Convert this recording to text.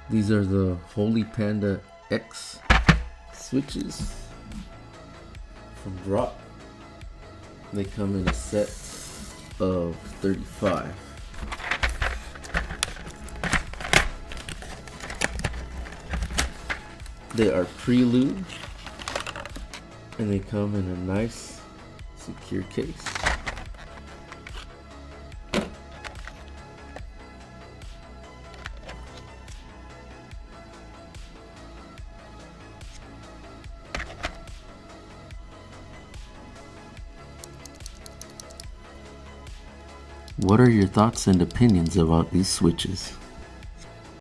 These are the Holy Panda X switches from Drop. They come in a set of 35. They are pre-lubed and they come in a nice secure case. What are your thoughts and opinions about these switches?